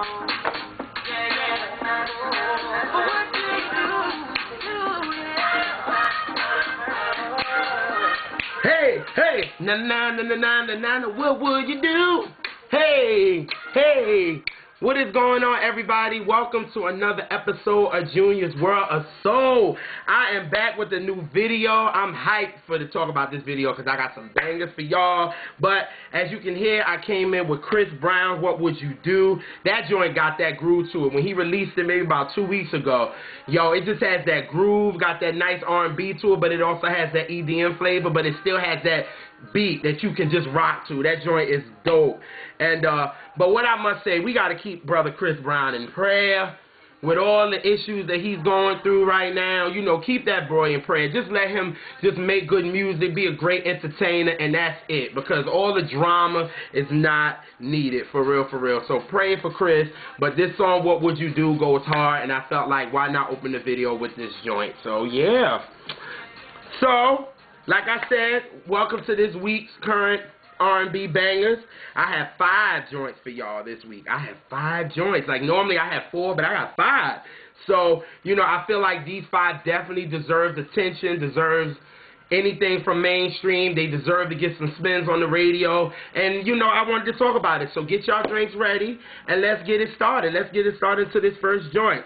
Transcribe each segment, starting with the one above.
Hey, hey, na na na na na na na na, what would you do? Hey, hey, what is going on, everybody? Welcome to another episode of Junior's World of Soul. I am back with a new video. I'm hyped to talk about this video because I got some bangers for y'all. But as you can hear, I came in with Chris Brown, What Would You Do? That joint got that groove to it. When he released it maybe about 2 weeks ago, yo, it just has that groove, got that nice R&B to it, but it also has that EDM flavor, but it still has that beat that you can just rock to. That joint is dope. And but what I must say, we got to keep brother Chris Brown in prayer with all the issues that he's going through right now. You know, keep that boy in prayer. Just let him just make good music, be a great entertainer, and that's it. Because all the drama is not needed, for real, for real. So praying for Chris. But this song, What Would You Do, goes hard, and I felt like, why not open the video with this joint? So, yeah. So, like I said, welcome to this week's current R&B bangers. I have 5 joints for y'all this week. I have 5 joints. Like, normally I have 4, but I got 5. So, you know, I feel like these 5 definitely deserves attention, deserves anything from mainstream. They deserve to get some spins on the radio. And, you know, I wanted to talk about it. So get y'all drinks ready, and let's get it started. Let's get it started to this first joint.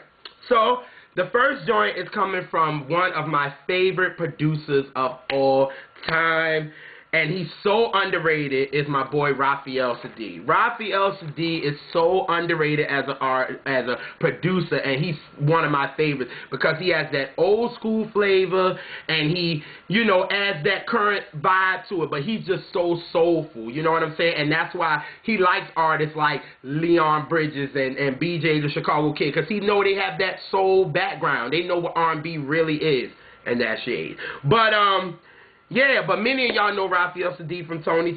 So, the first joint is coming from one of my favorite producers of all time, and he's so underrated, is my boy Raphael Saadiq. Raphael Saadiq is so underrated as a producer, and he's one of my favorites because he has that old school flavor, and he, you know, adds that current vibe to it, but he's just so soulful, you know what I'm saying? And that's why he likes artists like Leon Bridges and BJ the Chicago Kid, because he know they have that soul background. They know what R&B really is, and that shade. But, yeah, but many of y'all know Raphael Saadiq from Tony.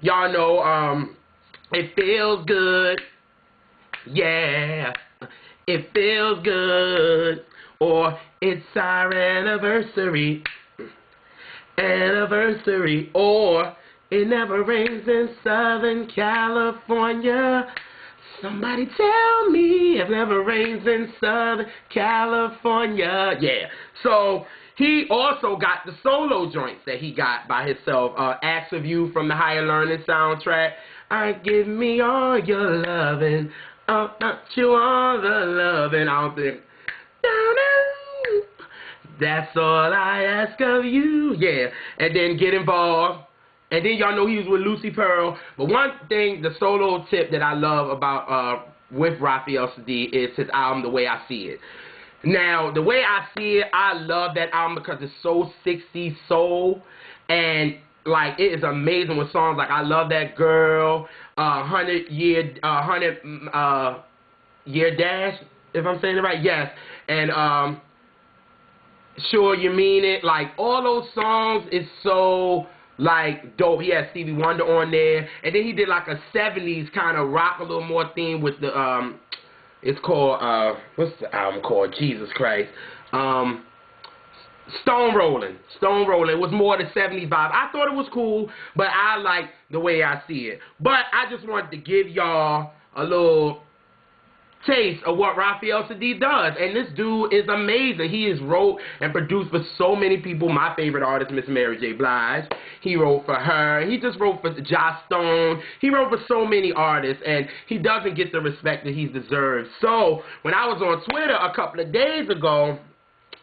Y'all know, It Feels Good. Yeah, it feels good. Or it's our anniversary. Or it never rains in Southern California. Somebody tell me it never rains in Southern California. Yeah, so he also got the solo joints that he got by himself. Acts of You from the Higher Learning soundtrack. Give me all your loving. Not you all the loving. I don't think. That's all I ask of you. Yeah, and then Get Involved. And then y'all know he was with Lucy Pearl. But one thing, the solo tip that I love about with Raphael Saadiq is his album, The Way I See It. Now, The Way I See It, I love that album because it's so 60s soul, and like it is amazing with songs like I Love That Girl, 100 Year Dash, if I'm saying it right, yes, and Sure You Mean It. Like all those songs is so like dope. He had Stevie Wonder on there, and then he did like a 70s kind of rock a little more theme with the it's called, what's the album called? Jesus Christ. Stone Rollin'. It was more the 70s vibe. I thought it was cool, but I like The Way I See It. But I just wanted to give y'all a little taste of what Raphael Saadiq does. And this dude is amazing. He has wrote and produced for so many people. My favorite artist, Miss Mary J. Blige. He wrote for her. He just wrote for Joss Stone. He wrote for so many artists, and he doesn't get the respect that he deserves. So, when I was on Twitter a couple of days ago,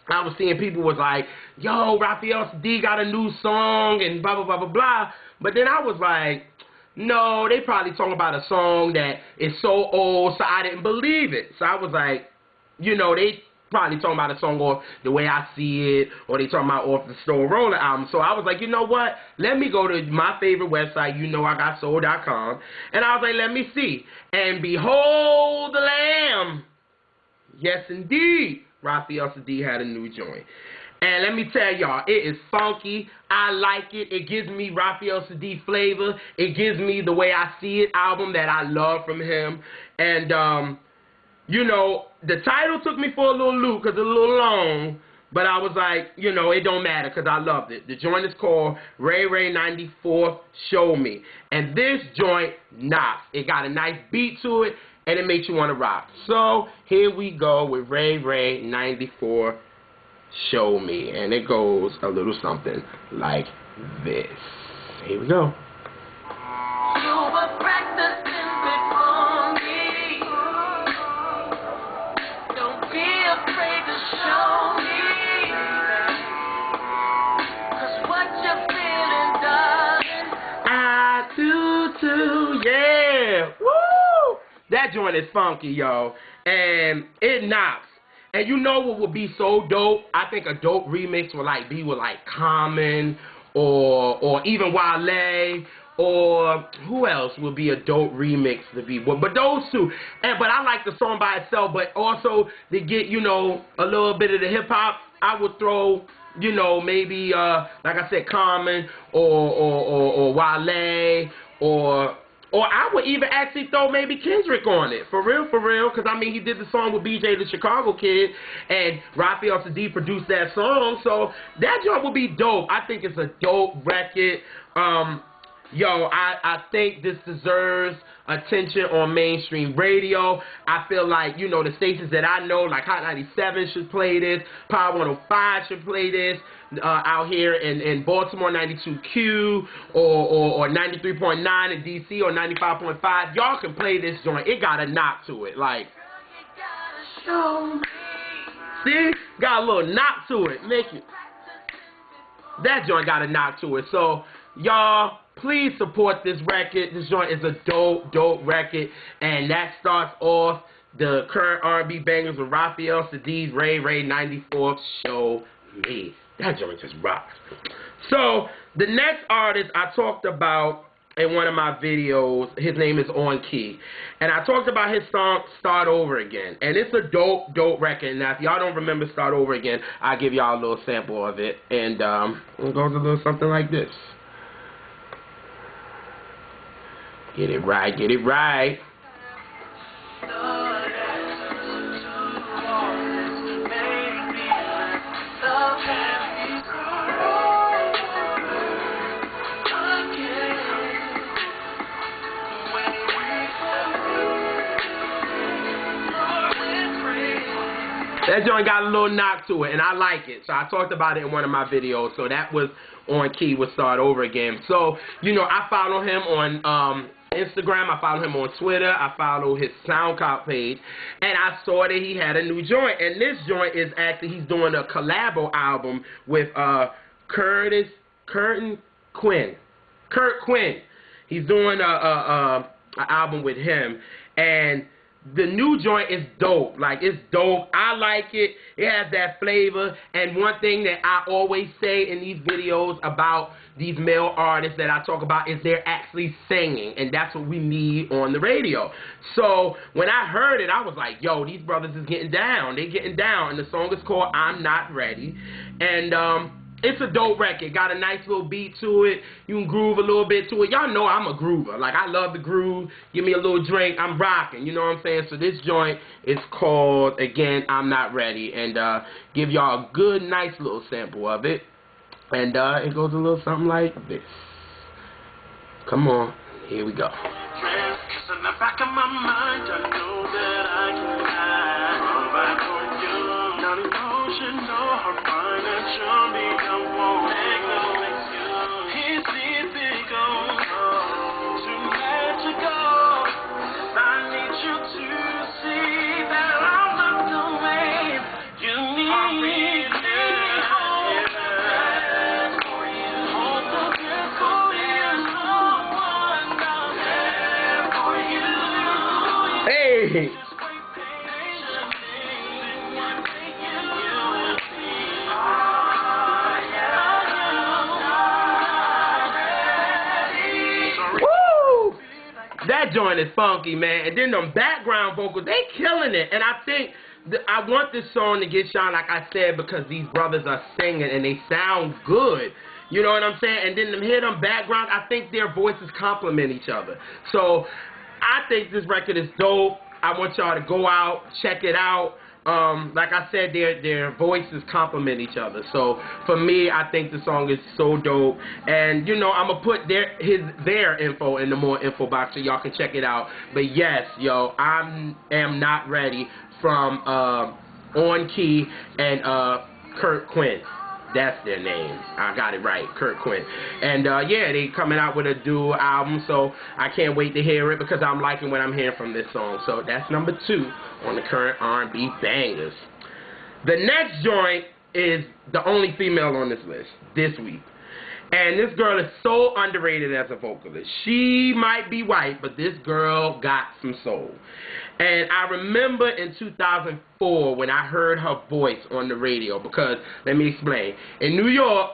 I was seeing people was like, yo, Raphael Saadiq got a new song and blah, blah, blah, blah, blah. But then I was like, no, they probably talking about a song that is so old, so I didn't believe it. So I was like, you know, they probably talking about a song off The Way I See It, or they talking about off the Stone Roller album. So I was like, you know what? Let me go to my favorite website, YouKnowIGotSoul.com, and I was like, let me see. And behold the Lamb. Yes, indeed. Raphael Saadiq had a new joint. And let me tell y'all, it is funky. I like it. It gives me Raphael Saadiq flavor. It gives me The Way I See It album that I love from him. And, you know, the title took me for a little loop because it's a little long. But I was like, you know, it don't matter because I loved it. The joint is called Ray Ray 94 Show Me. And this joint knocks. It got a nice beat to it. and it makes you want to rock. So here we go with Ray Ray 94, Show Me, and it goes a little something like this. Here we go. You were practicing before me. Don't be afraid to show me. 'Cause what you're feeling, darling, I do too, yeah. Woo! That joint is funky, yo, and it knocks. And you know what would be so dope? I think a dope remix would be with Common or even Wale, or who else would be a dope remix to be? But those two. But I like the song by itself. But also to get a little bit of the hip hop, I would throw maybe like I said, Common or Wale or I would even actually throw maybe Kendrick on it. For real, because, I mean, he did the song with BJ the Chicago Kid, and Raphael Saadiq produced that song, so that joint would be dope. I think it's a dope record. I think this deserves attention on mainstream radio. I feel like, the stations that I know, like Hot 97 should play this, Power 105 should play this, out here in Baltimore, 92Q, or 93.9 in DC, or 95.5. Y'all can play this joint. It got a knock to it. Like, see? Got a little knock to it. That joint got a knock to it. So, y'all, please support this record. This joint is a dope record. And that starts off the current R&B bangers with Raphael Saadiq, Ray Ray 94, Show Me. That joint just rocks. So, the next artist I talked about in one of my videos, his name is On Key. And I talked about his song, Start Over Again. And it's a dope record. Now, if y'all don't remember Start Over Again, I'll give y'all a little sample of it. And it goes a little something like this. Get it right, get it right. That joint got a little knock to it, and I like it. So I talked about it in one of my videos. So that was On Key with Start Over Again. So, I follow him on Instagram. I follow him on Twitter. I follow his SoundCloud page. And I saw that he had a new joint. And this joint is actually, he's doing a collabo album with Curt and Quinn. Curt Quinn. He's doing an album with him. And the new joint is dope. Like, it's dope. I like it. It has that flavor. And one thing that I always say in these videos about these male artists that I talk about is they're actually singing. And that's what we need on the radio. So, when I heard it, I was like, yo, these brothers is getting down. They getting down. And the song is called I'm Not Ready. And, it's a dope record. Got a nice little beat to it. You can groove a little bit to it. Y'all know I'm a groover. Like, I love the groove. Give me a little drink. I'm rocking. You know what I'm saying? So this joint is called, again, I'm Not Ready. And give y'all a good, nice little sample of it. And it goes a little something like this. Come on. Here we go. in the back of my mind, I know that I can hide. Run back on you, not emotional, I'm fine and show me I won't make no excuse. It's easy go to let you go. I need you to see that I'm not the way you need me. Hey! Woo! That joint is funky, man. And then them background vocals, they killing it. And I think I want this song to get shine, like I said, because these brothers are singing and they sound good. You know what I'm saying? And then hear them background, I think their voices complement each other. So I think this record is dope. I want y'all to go out, check it out. like I said, their voices complement each other. So for me, I think the song is so dope. And you know, I'm gonna put their info in the more info box so y'all can check it out. But yes, yo, I am not ready from On Key and Curt Quinn. That's their names. I got it right, Curt Quinn. And yeah, they coming out with a dual album, so I can't wait to hear it because I'm liking what I'm hearing from this song. So that's number 2 on the current R&B bangers. The next joint is the only female on this list this week. And this girl is so underrated as a vocalist. She might be white, but this girl got some soul. And I remember in 2004 when I heard her voice on the radio, because, let me explain. In New York,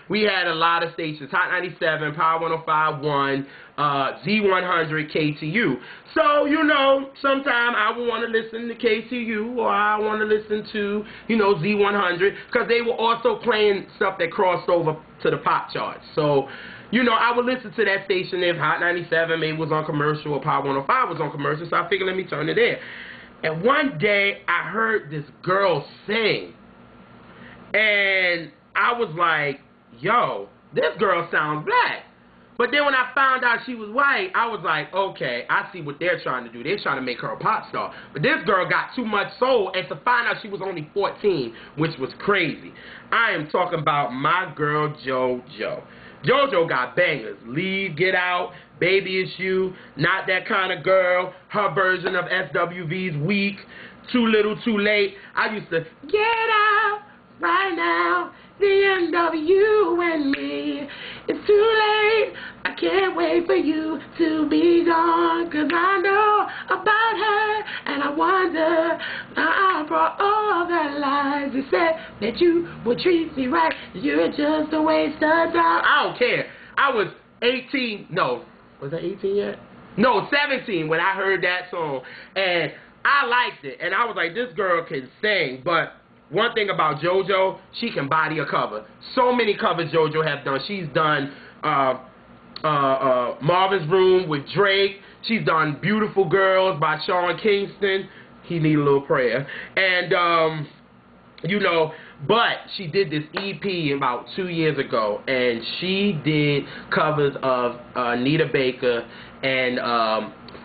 we had a lot of stations, Hot 97, Power 105.1, Z100, KTU. So, you know, sometimes I would want to listen to KTU or I want to listen to, you know, Z100, because they were also playing stuff that crossed over to the pop charts. So, you know, I would listen to that station if Hot 97 maybe was on commercial or Power 105 was on commercial, so I figured let me turn it there. And one day I heard this girl sing, and I was like, yo, this girl sounds black. But then when I found out she was white, I was like, okay, I see what they're trying to do. They're trying to make her a pop star. But this girl got too much soul, and to find out she was only 14, which was crazy. I am talking about my girl JoJo. JoJo got bangers. Leave, Get Out, Baby It's You, Not That Kind of Girl, her version of SWV's Weak, Too Little Too Late. I used to get out right now, the end of you and me. It's too late, I can't wait for you to be gone, 'cause I know about her, and I wonder, for all the lies you said that you would treat me right, you're just a waste of time. I don't care. I was 18, no, was I 18 yet? No, 17 when I heard that song, and I liked it, and I was like, this girl can sing. But one thing about JoJo, she can body a cover. So many covers JoJo have done. She's done Marvin's Room with Drake. She's done Beautiful Girls by Sean Kingston. He need a little prayer. And, you know, but she did this EP about 2 years ago, and she did covers of Anita Baker and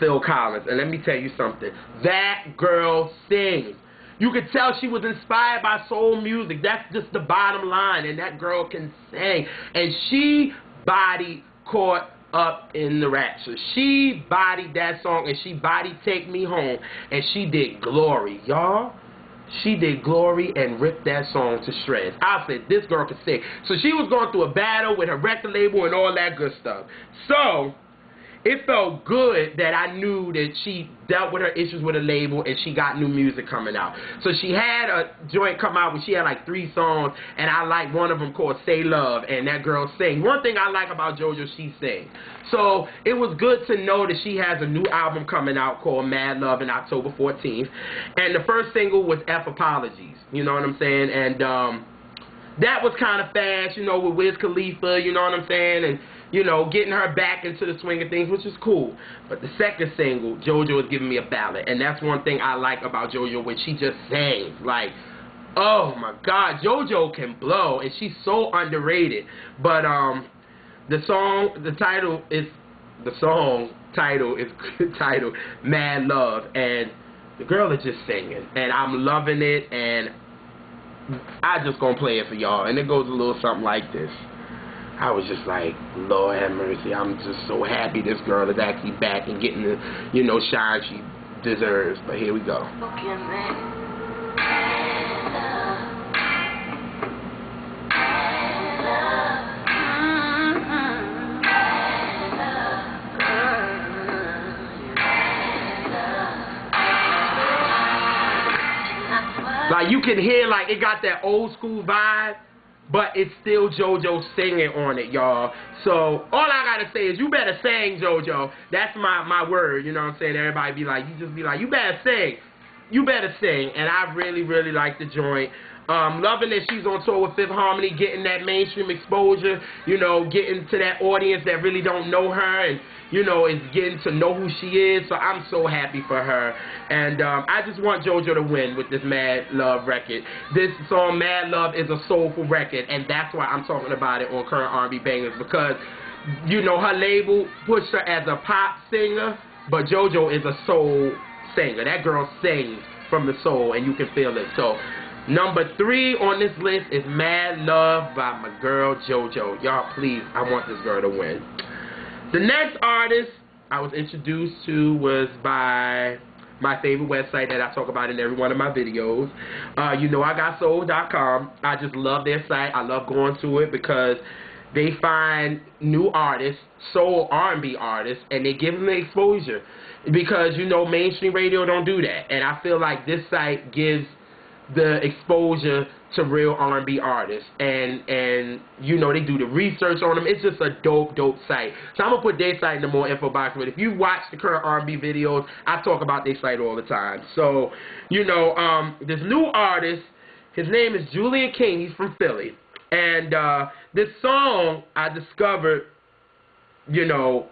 Phil Collins. And let me tell you something. That girl sings. You could tell she was inspired by soul music. That's just the bottom line. And that girl can sing. And she bodied Caught Up in the Rapture. She bodied that song, and she bodied Take Me Home. And she did Glory. Y'all, she did Glory and ripped that song to shreds. I said, this girl can sing. So she was going through a battle with her record label and all that good stuff. So it felt good that I knew that she dealt with her issues with a label and she got new music coming out. So she had a joint come out where she had like 3 songs, and I like one of them called Say Love, and that girl sang. One thing I like about JoJo, she sings. So it was good to know that she has a new album coming out called Mad Love in October 14th. And the first single was F Apologies. You know what I'm saying? And that was kind of fast, you know, with Wiz Khalifa, you know what I'm saying? And you know, getting her back into the swing of things, which is cool. But the second single, JoJo is giving me a ballad. And that's one thing I like about JoJo, when she just sings. Like, oh my God, JoJo can blow, and she's so underrated. But the song title is titled Mad Love. And the girl is just singing. And I'm loving it, and I just gonna play it for y'all. And it goes a little something like this. I was just like, Lord have mercy, I'm just so happy this girl is actually back and getting the, you know, shine she deserves. But here we go. Like, you can hear, like, it got that old school vibe, but it's still JoJo singing on it, y'all. So all I gotta say is, you better sing, JoJo. That's my word, you know what I'm saying? Everybody be like, you just be like, you better sing. You better sing. And I really, really like the joint. Loving that she's on tour with Fifth Harmony, getting that mainstream exposure, you know, getting to that audience that really don't know her and, you know, is getting to know who she is. So I'm so happy for her. And I just want JoJo to win with this Mad Love record. This song, Mad Love, is a soulful record, and that's why I'm talking about it on Current R&B Bangers, because, you know, her label pushed her as a pop singer, but JoJo is a soul singer. That girl sings from the soul, and you can feel it. So, number 3 on this list is Mad Love by my girl JoJo. Y'all, please, I want this girl to win. The next artist I was introduced to was by my favorite website that I talk about in every one of my videos. You know, I got soul.com. I just love their site. I love going to it because they find new artists, soul R&B artists, and they give them the exposure. Because, you know, mainstream radio don't do that. And I feel like this site gives the exposure to real R&B artists. And you know, they do the research on them. It's just a dope site. So I'm going to put their site in the more info box. But if you watch the Current R&B videos, I talk about their site all the time. So, you know, this new artist, his name is Julian King. He's from Philly. And this song I discovered, you know,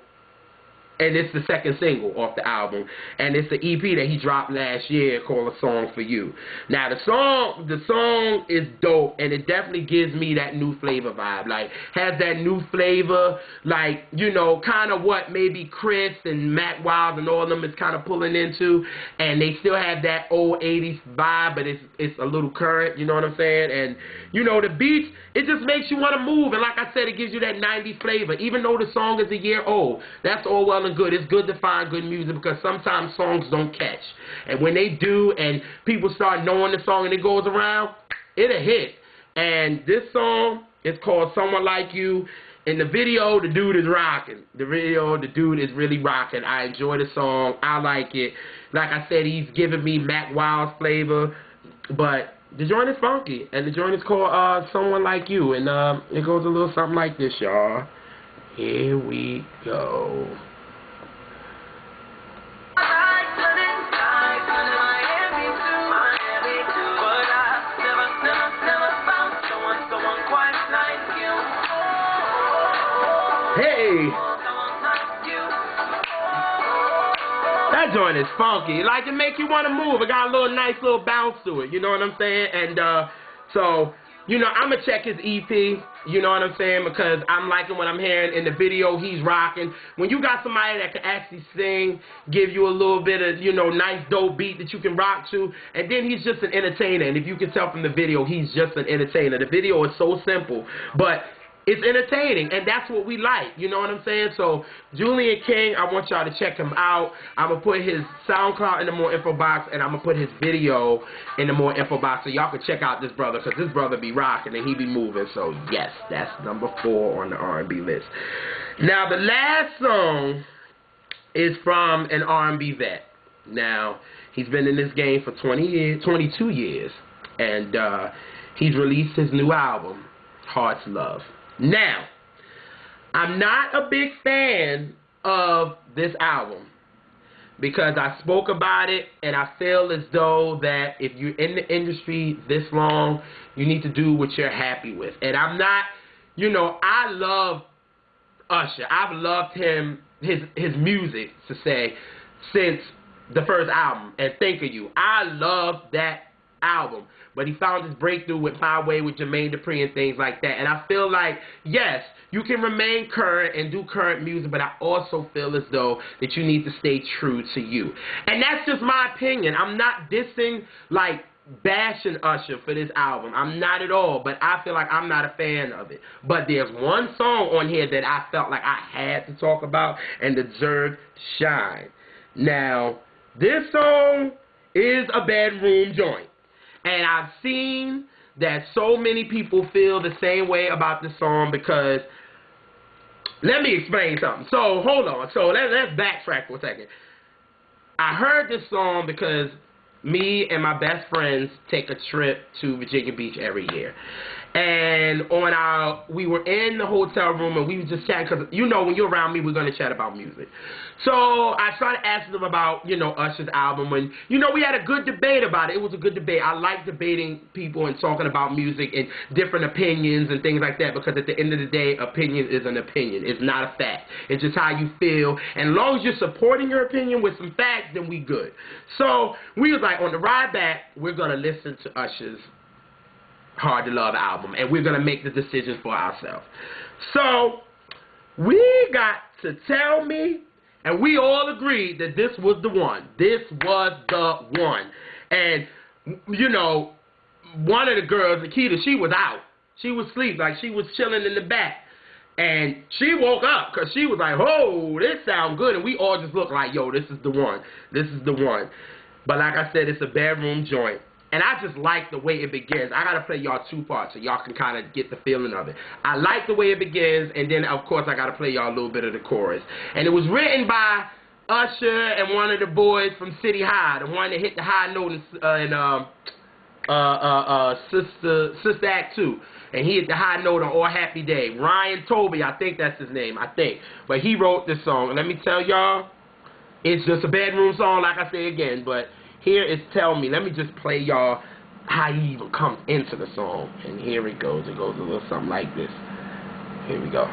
and it's the second single off the album, and it's the EP that he dropped last year called A Song for You. Now the song is dope, and it definitely gives me that new flavor vibe. Like, has that new flavor, like, you know, kind of what maybe Chris and Mac Wild and all of them is kind of pulling into, and they still have that old 80s vibe, but it's a little current, you know what I'm saying? And, you know, the beats, it just makes you want to move, and like I said, it gives you that 90s flavor, even though the song is a year old. That's all well and good. It's good to find good music because sometimes songs don't catch. And when they do and people start knowing the song and it goes around, it'll hit. And this song is called Someone Like You. In the video, the dude is rocking. The dude is really rocking. I enjoy the song. I like it. Like I said, he's giving me Mac Wild's flavor. But the joint is funky. And the joint is called Someone Like You. And it goes a little something like this, y'all. Here we go. Hey, that joint is funky. Like, it make you want to move. It got a little nice little bounce to it. You know what I'm saying? And so, you know, I'm gonna check his EP. You know what I'm saying? Because I'm liking what I'm hearing in the video. He's rocking. When you got somebody that can actually sing, give you a little bit of, you know, nice dope beat that you can rock to, and then he's just an entertainer. And if you can tell from the video, he's just an entertainer. The video is so simple, but it's entertaining, and that's what we like, you know what I'm saying? So, Julian King, I want y'all to check him out. I'm going to put his SoundCloud in the more info box, and I'm going to put his video in the more info box so y'all can check out this brother, because this brother be rocking and he be moving. So, yes, that's number 4 on the R&B list. Now, the last song is from an R&B vet. Now, he's been in this game for 22 years, and he's released his new album, Heart's Love. Now, I'm not a big fan of this album because I spoke about it, and I feel as though that if you're in the industry this long, you need to do what you're happy with. And I'm not, you know, I love Usher. I've loved him, his music, to say, since the first album, and Think of You. I love that album, but he found his breakthrough with My Way with Jermaine Dupri and things like that. And I feel like, yes, you can remain current and do current music, but I also feel as though that you need to stay true to you. And that's just my opinion. I'm not dissing, like, bashing Usher for this album. I'm not at all, but I feel like I'm not a fan of it. But there's one song on here that I felt like I had to talk about and deserved to shine. Now, this song is a bedroom joint. And I've seen that so many people feel the same way about this song because, let me explain something. So, hold on. So, let's backtrack for a second. I heard this song because me and my best friends take a trip to Virginia Beach every year. And we were in the hotel room and we were just chatting because, you know, when you're around me, we're going to chat about music. So I started asking them about, you know, Usher's album, and, you know, we had a good debate about it. It was a good debate. I like debating people and talking about music and different opinions and things like that, because at the end of the day, opinion is an opinion. It's not a fact. It's just how you feel. And as long as you're supporting your opinion with some facts, then we good. So we was like, on the ride back, we're going to listen to Usher's Hard to Love album, and we're going to make the decisions for ourselves. So we got to Tell Me, and we all agreed that this was the one. This was the one. And, you know, one of the girls, Nikita, she was out. She was asleep, like she was chilling in the back. And she woke up because she was like, oh, this sounds good. And we all just looked like, yo, this is the one. This is the one. But like I said, it's a bedroom joint. And I just like the way it begins. I got to play y'all two parts so y'all can kind of get the feeling of it. I like the way it begins, and then, of course, I got to play y'all a little bit of the chorus. And it was written by Usher and one of the boys from City High, the one that hit the high note in Sister Act 2. And he hit the high note on All Happy Day. Ryan Toby, I think that's his name, I think. But he wrote this song. And let me tell y'all, it's just a bedroom song, like I say again, but here is Tell Me. Let me just play y'all how he even comes into the song. And here it goes. It goes a little something like this. Here we go.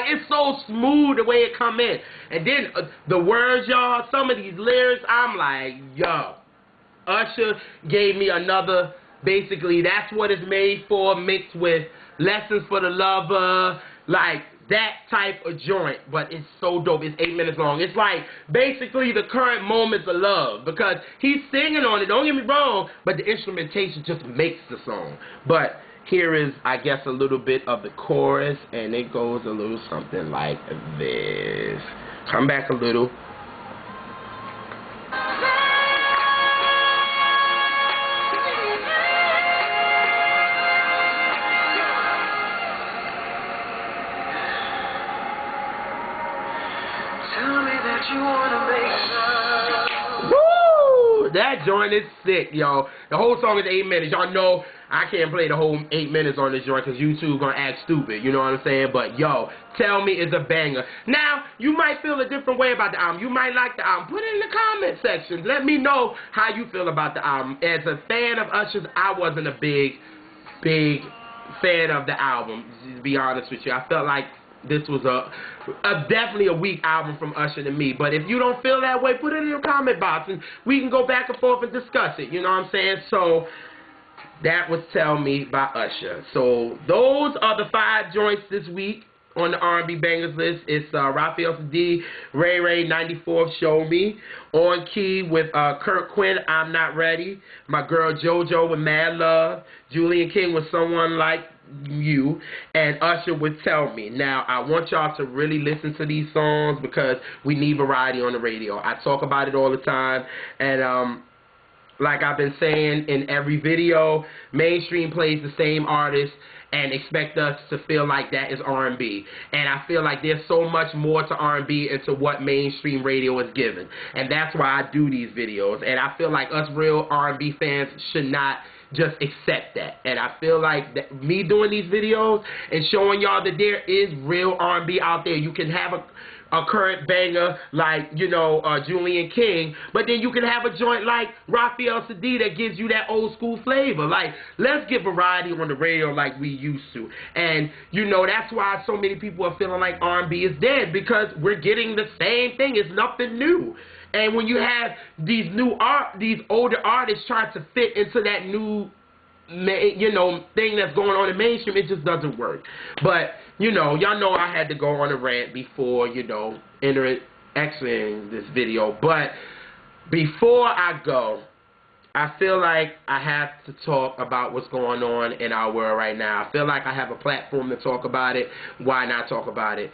It's so smooth the way it come in. And then the words, y'all, some of these lyrics, I'm like, yo. Usher gave me another, basically, that's what it's made for, mixed with Lessons for the Lover, like that type of joint. But it's so dope. It's 8 minutes long. It's like basically the current moments of love, because he's singing on it, don't get me wrong, but the instrumentation just makes the song. But here is, I guess, a little bit of the chorus, and it goes a little something like this. Come back a little. Tell me that you wanna make love. Woo! That joint is sick, yo. The whole song is 8 minutes. Y'all know I can't play the whole 8 minutes on this joint because YouTube gonna act stupid, you know what I'm saying? But yo, Tell Me is a banger. Now, you might feel a different way about the album. You might like the album. Put it in the comment section. Let me know how you feel about the album. As a fan of Usher's, I wasn't a big fan of the album, to be honest with you. I felt like this was definitely a weak album from Usher to me. But if you don't feel that way, put it in the comment box and we can go back and forth and discuss it. You know what I'm saying? So that was Tell Me by Usher. So those are the 5 joints this week on the R&B Bangers list. It's Raphael Saadiq, Ray Ray, 94th, Show Me. On Key with Curt, Quinn, I'm Not Ready. My girl JoJo with Mad Love. Julian King with Someone Like You. And Usher with Tell Me. Now, I want y'all to really listen to these songs because we need variety on the radio. I talk about it all the time. And like I've been saying in every video, mainstream plays the same artist and expect us to feel like that is R&B. And I feel like there's so much more to R&B and to what mainstream radio is given. And that's why I do these videos. And I feel like us real R&B fans should not just accept that. And I feel like that me doing these videos and showing y'all that there is real R&B out there. You can have a current banger like, you know, Julian King, but then you can have a joint like Raphael Saadiq that gives you that old school flavor. Like, let's get variety on the radio like we used to. And, you know, that's why so many people are feeling like R&B is dead, because we're getting the same thing. It's nothing new. And when you have these older artists trying to fit into that new, you know, thing that's going on in mainstream, it just doesn't work. But, you know, y'all know I had to go on a rant before, you know, exiting this video. But before I go, I feel like I have to talk about what's going on in our world right now. I feel like I have a platform to talk about it. Why not talk about it?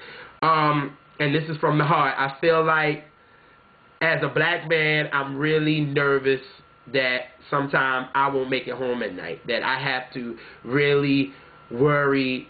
and this is from the heart, I feel like as a black man, I'm really nervous that sometime I won't make it home at night, that I have to really worry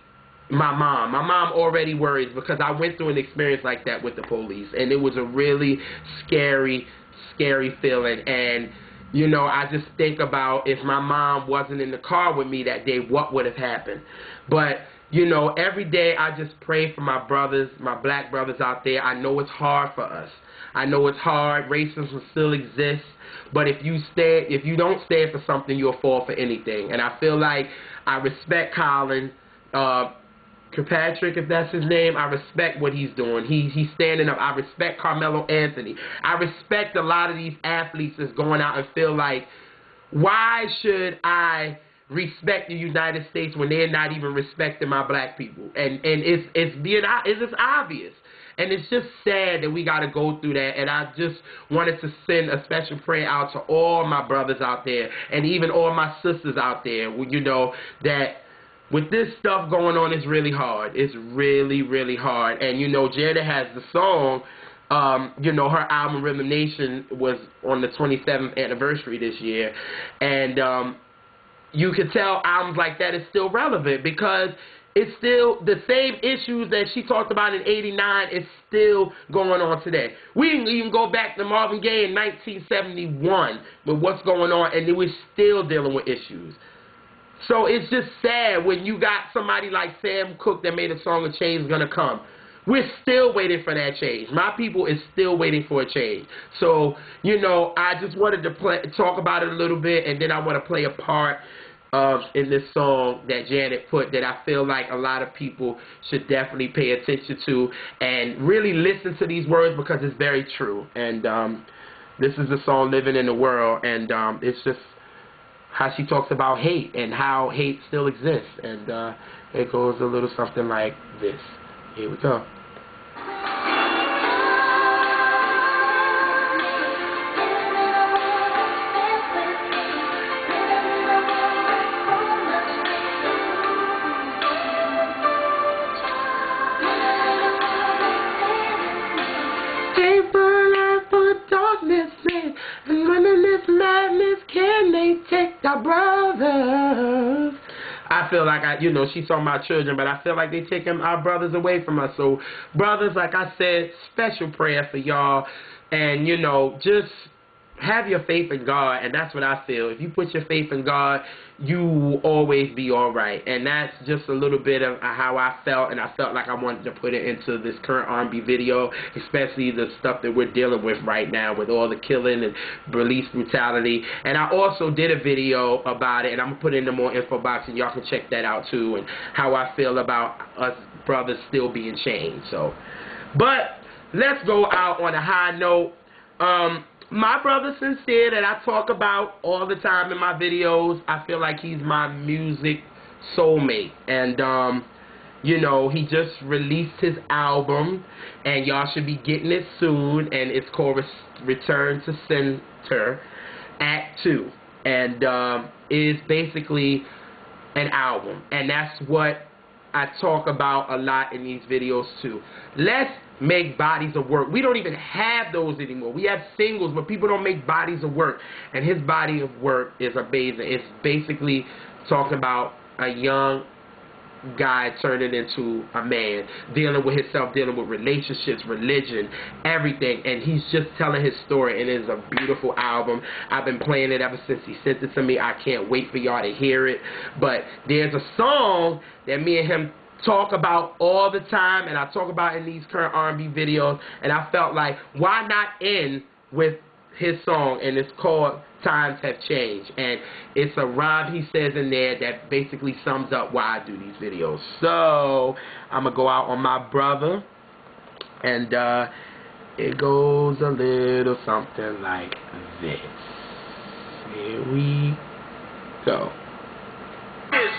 my mom. My mom already worries because I went through an experience like that with the police, and it was a really scary, scary feeling. And, you know, I just think about if my mom wasn't in the car with me that day, what would have happened. But, you know, every day I just pray for my brothers, my black brothers out there. I know it's hard for us. I know it's hard. Racism still exists. But if you don't stand for something, you'll fall for anything. And I feel like I respect Colin Kirkpatrick, if that's his name. I respect what he's doing. He's standing up. I respect Carmelo Anthony. I respect a lot of these athletes that's going out and feel like, why should I respect the United States when they're not even respecting my black people? And it's obvious. And it's just sad that we got to go through that. And I just wanted to send a special prayer out to all my brothers out there and even all my sisters out there, you know, that with this stuff going on, it's really hard. It's really, really hard. And, you know, Jada has the song, you know, her album Rhythm Nation was on the 27th anniversary this year. And you can tell albums like that is still relevant because it's still the same issues that she talked about in '89 is still going on today. We can even go back to Marvin Gaye in 1971 with what's going on, and we're still dealing with issues. So it's just sad when you got somebody like Sam Cooke that made a song, "A Change Is Gonna Come." We're still waiting for that change. My people is still waiting for a change. So, you know, I just wanted to talk about it a little bit, and then I want to play a part in this song that Janet put that I feel like a lot of people should definitely pay attention to and really listen to these words because it's very true. And this is the song Living in the World, and it's just how she talks about hate and how hate still exists. And it goes a little something like this. Here we go. And when in this madness, can they take our brothers? I feel like you know, she's talking about children, but I feel like they taking our brothers away from us. So, brothers, like I said, special prayer for y'all, and you know, just have your faith in God, and that's what I feel. If you put your faith in God, you will always be all right. And that's just a little bit of how I felt, and I felt like I wanted to put it into this current R&B video, especially the stuff that we're dealing with right now with all the killing and police brutality. And I also did a video about it, and I'm going to put it in the more info box, and y'all can check that out too, and how I feel about us brothers still being chained. So, but let's go out on a high note. My brother Sincere that I talk about all the time in my videos, I feel like he's my music soulmate. And, you know, he just released his album, and y'all should be getting it soon, and it's called Return to Center Act 2. And it is basically an album, and that's what I talk about a lot in these videos too. Let's make bodies of work. We don't even have those anymore. We have singles, but people don't make bodies of work. And his body of work is amazing. It's basically talking about a young guy turning into a man, dealing with himself, dealing with relationships, religion, everything. And he's just telling his story, and it is a beautiful album. I've been playing it ever since he sent it to me. I can't wait for y'all to hear it. But there's a song that me and him talk about all the time, and I talk about in these current R&B videos, and I felt like, why not end with his song, and it's called Times Have Changed, and it's a rhyme he says in there that basically sums up why I do these videos. So, I'm going to go out on my brother, and it goes a little something like this. Here we go.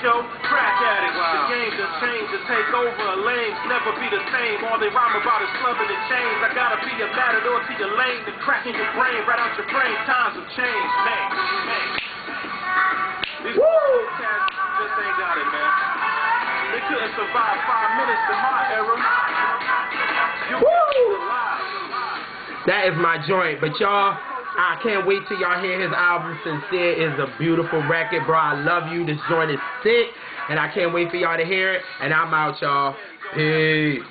Yo, crack addicts, the game just changed to take over. Lanes never be the same. All they rhyme about is clubbing and chains. I gotta be a matador to your lane, the crack in your brain, right out your brain. Times have changed, man. These cats just ain't got it, man. They couldn't survive 5 minutes in my era. That is my joint. But y'all, I can't wait till y'all hear his album. Sincere is a beautiful record, bro. I love you. This joint is sick. And I can't wait for y'all to hear it. And I'm out, y'all. Peace.